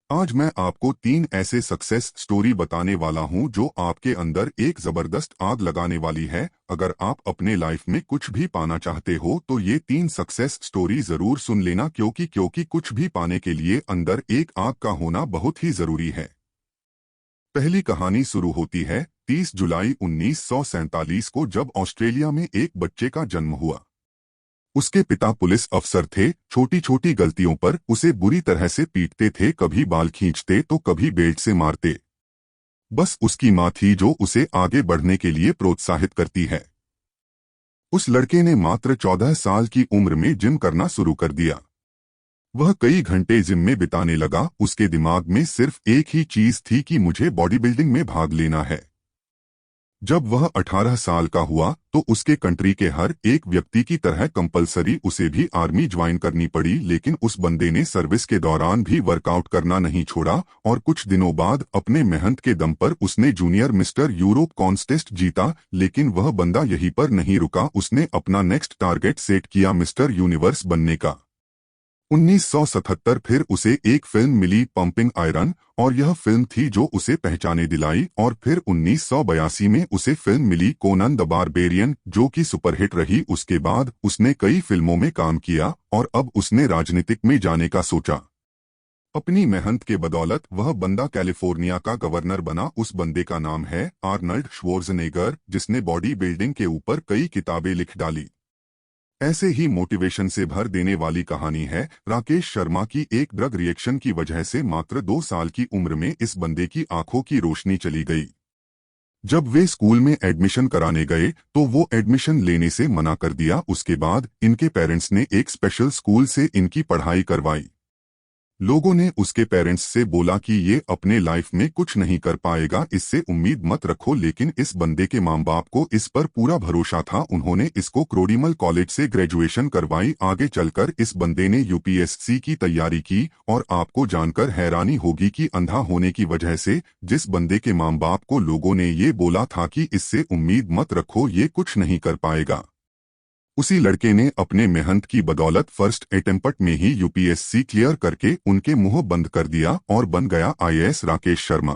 आज मैं आपको 3 ऐसे सक्सेस स्टोरी बताने वाला हूं जो आपके अंदर एक जबरदस्त आग लगाने वाली है। अगर आप अपने लाइफ में कुछ भी पाना चाहते हो तो ये 3 सक्सेस स्टोरी जरूर सुन लेना, क्योंकि कुछ भी पाने के लिए अंदर एक आग का होना बहुत ही जरूरी है। पहली कहानी शुरू होती है 30 जुलाई 1947 को, जब ऑस्ट्रेलिया में एक बच्चे का जन्म हुआ। उसके पिता पुलिस अफसर थे। छोटी छोटी गलतियों पर उसे बुरी तरह से पीटते थे, कभी बाल खींचते तो कभी बेल्ट से मारते। बस उसकी माँ थी जो उसे आगे बढ़ने के लिए प्रोत्साहित करती है। उस लड़के ने मात्र 14 साल की उम्र में जिम करना शुरू कर दिया। वह कई घंटे जिम में बिताने लगा। उसके दिमाग में सिर्फ एक ही चीज थी कि मुझे बॉडी बिल्डिंग में भाग लेना है। जब वह 18 साल का हुआ तो उसके कंट्री के हर एक व्यक्ति की तरह कंपलसरी उसे भी आर्मी ज्वाइन करनी पड़ी, लेकिन उस बंदे ने सर्विस के दौरान भी वर्कआउट करना नहीं छोड़ा और कुछ दिनों बाद अपने मेहनत के दम पर उसने जूनियर मिस्टर यूरोप कॉन्टेस्ट जीता। लेकिन वह बंदा यहीं पर नहीं रुका, उसने अपना नेक्स्ट टारगेट सेट किया मिस्टर यूनिवर्स बनने का। 1977 फिर उसे एक फिल्म मिली, पंपिंग आयरन, और यह फिल्म थी जो उसे पहचाने दिलाई। और फिर 1982 में उसे फिल्म मिली कोनन द बारबेरियन, जो कि सुपरहिट रही। उसके बाद उसने कई फिल्मों में काम किया और अब उसने राजनीतिक में जाने का सोचा। अपनी मेहनत के बदौलत वह बंदा कैलिफोर्निया का गवर्नर बना। उस बंदे का नाम है आर्नल्ड श्वार्ज़नेगर, जिसने बॉडी बिल्डिंग के ऊपर कई किताबें लिख डाली। ऐसे ही मोटिवेशन से भर देने वाली कहानी है राकेश शर्मा की। एक ड्रग रिएक्शन की वजह से मात्र 2 साल की उम्र में इस बंदे की आंखों की रोशनी चली गई। जब वे स्कूल में एडमिशन कराने गए तो वो एडमिशन लेने से मना कर दिया। उसके बाद इनके पेरेंट्स ने एक स्पेशल स्कूल से इनकी पढ़ाई करवाई। लोगों ने उसके पेरेंट्स से बोला कि ये अपने लाइफ में कुछ नहीं कर पाएगा, इससे उम्मीद मत रखो। लेकिन इस बंदे के माँ बाप को इस पर पूरा भरोसा था। उन्होंने इसको क्रोडीमल कॉलेज से ग्रेजुएशन करवाई। आगे चलकर इस बंदे ने यूपीएससी की तैयारी की और आपको जानकर हैरानी होगी कि अंधा होने की वजह से जिस बंदे के माँ बाप को लोगों ने ये बोला था कि इससे उम्मीद मत रखो, ये कुछ नहीं कर पाएगा, उसी लड़के ने अपने मेहनत की बदौलत फर्स्ट अटेम्प्ट में ही यूपीएससी क्लियर करके उनके मुंह बंद कर दिया और बन गया आईएएस राकेश शर्मा।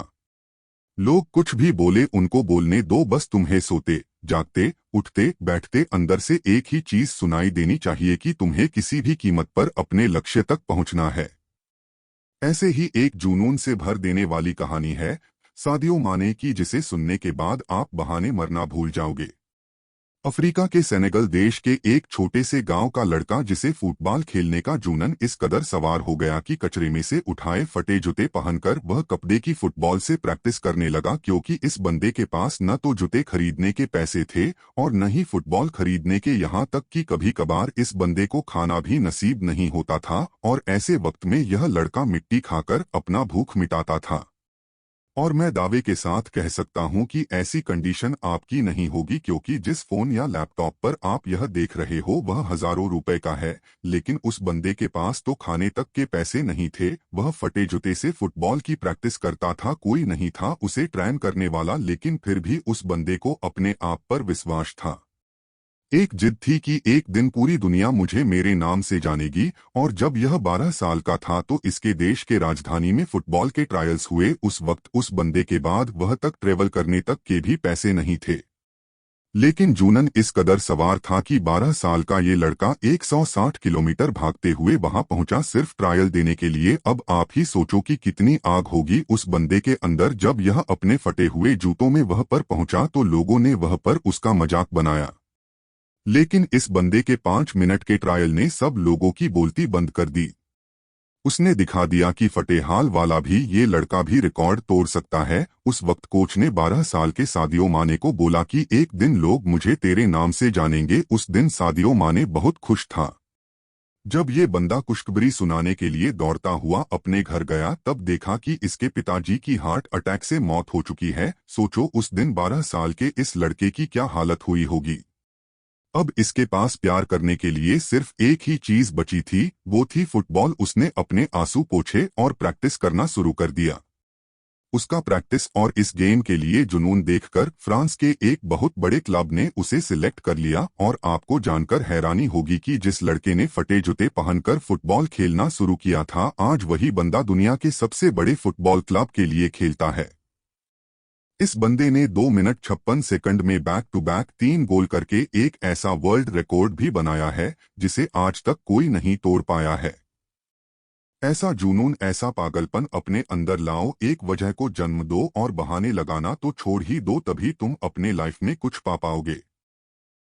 लोग कुछ भी बोले उनको बोलने दो, बस तुम्हें सोते जागते उठते बैठते अंदर से एक ही चीज सुनाई देनी चाहिए कि तुम्हें किसी भी कीमत पर अपने लक्ष्य तक पहुंचना है। ऐसे ही एक जुनून से भर देने वाली कहानी है सादियो माने की, जिसे सुनने के बाद आप बहाने मरना भूल जाओगे। अफ्रीका के सेनेगल देश के एक छोटे से गांव का लड़का, जिसे फुटबॉल खेलने का जुनून इस कदर सवार हो गया कि कचरे में से उठाए फटे जूते पहनकर वह कपड़े की फुटबॉल से प्रैक्टिस करने लगा। क्योंकि इस बंदे के पास न तो जूते खरीदने के पैसे थे और न ही फुटबॉल खरीदने के, यहाँ तक कि कभी कभार इस बंदे को खाना भी नसीब नहीं होता था। और ऐसे वक्त में यह लड़का मिट्टी खाकर अपना भूख मिटाता था। और मैं दावे के साथ कह सकता हूं कि ऐसी कंडीशन आपकी नहीं होगी, क्योंकि जिस फोन या लैपटॉप पर आप यह देख रहे हो वह हजारों रुपए का है। लेकिन उस बंदे के पास तो खाने तक के पैसे नहीं थे। वह फटे जूते से फुटबॉल की प्रैक्टिस करता था, कोई नहीं था उसे ट्रेन करने वाला, लेकिन फिर भी उस बंदे को अपने आप पर विश्वास था। एक जिद थी कि एक दिन पूरी दुनिया मुझे मेरे नाम से जानेगी। और जब यह 12 साल का था तो इसके देश के राजधानी में फुटबॉल के ट्रायल्स हुए। उस वक्त उस बंदे के बाद वह तक ट्रेवल करने तक के भी पैसे नहीं थे। लेकिन जूनन इस कदर सवार था कि 12 साल का ये लड़का 160 किलोमीटर भागते हुए वहां पहुंचा सिर्फ ट्रायल देने के लिए। अब आप ही सोचो कि कितनी आग होगी उस बंदे के अंदर। जब यह अपने फटे हुए जूतों में वह पर पहुंचा तो लोगों ने वह पर उसका मजाक बनाया। लेकिन इस बंदे के 5 मिनट के ट्रायल ने सब लोगों की बोलती बंद कर दी। उसने दिखा दिया कि फटे हाल वाला भी ये लड़का भी रिकॉर्ड तोड़ सकता है। उस वक्त कोच ने 12 साल के सादियो माने को बोला कि एक दिन लोग मुझे तेरे नाम से जानेंगे। उस दिन सादियो माने बहुत खुश था। जब ये बंदा खुशखबरी सुनाने के लिए दौड़ता हुआ अपने घर गया तब देखा कि इसके पिताजी की हार्ट अटैक से मौत हो चुकी है। सोचो उस दिन 12 साल के इस लड़के की क्या हालत हुई होगी। अब इसके पास प्यार करने के लिए सिर्फ एक ही चीज बची थी, वो थी फुटबॉल। उसने अपने आंसू पोंछे और प्रैक्टिस करना शुरू कर दिया। उसका प्रैक्टिस और इस गेम के लिए जुनून देखकर फ्रांस के एक बहुत बड़े क्लब ने उसे सिलेक्ट कर लिया। और आपको जानकर हैरानी होगी कि जिस लड़के ने फटे जूते पहनकर फुटबॉल खेलना शुरू किया था, आज वही बंदा दुनिया के सबसे बड़े फुटबॉल क्लब के लिए खेलता है। इस बंदे ने 2 मिनट 56 सेकंड में बैक टू बैक 3 गोल करके एक ऐसा वर्ल्ड रिकॉर्ड भी बनाया है जिसे आज तक कोई नहीं तोड़ पाया है। ऐसा जुनून, ऐसा पागलपन अपने अंदर लाओ, एक वजह को जन्म दो और बहाने लगाना तो छोड़ ही दो, तभी तुम अपने लाइफ में कुछ पा पाओगे।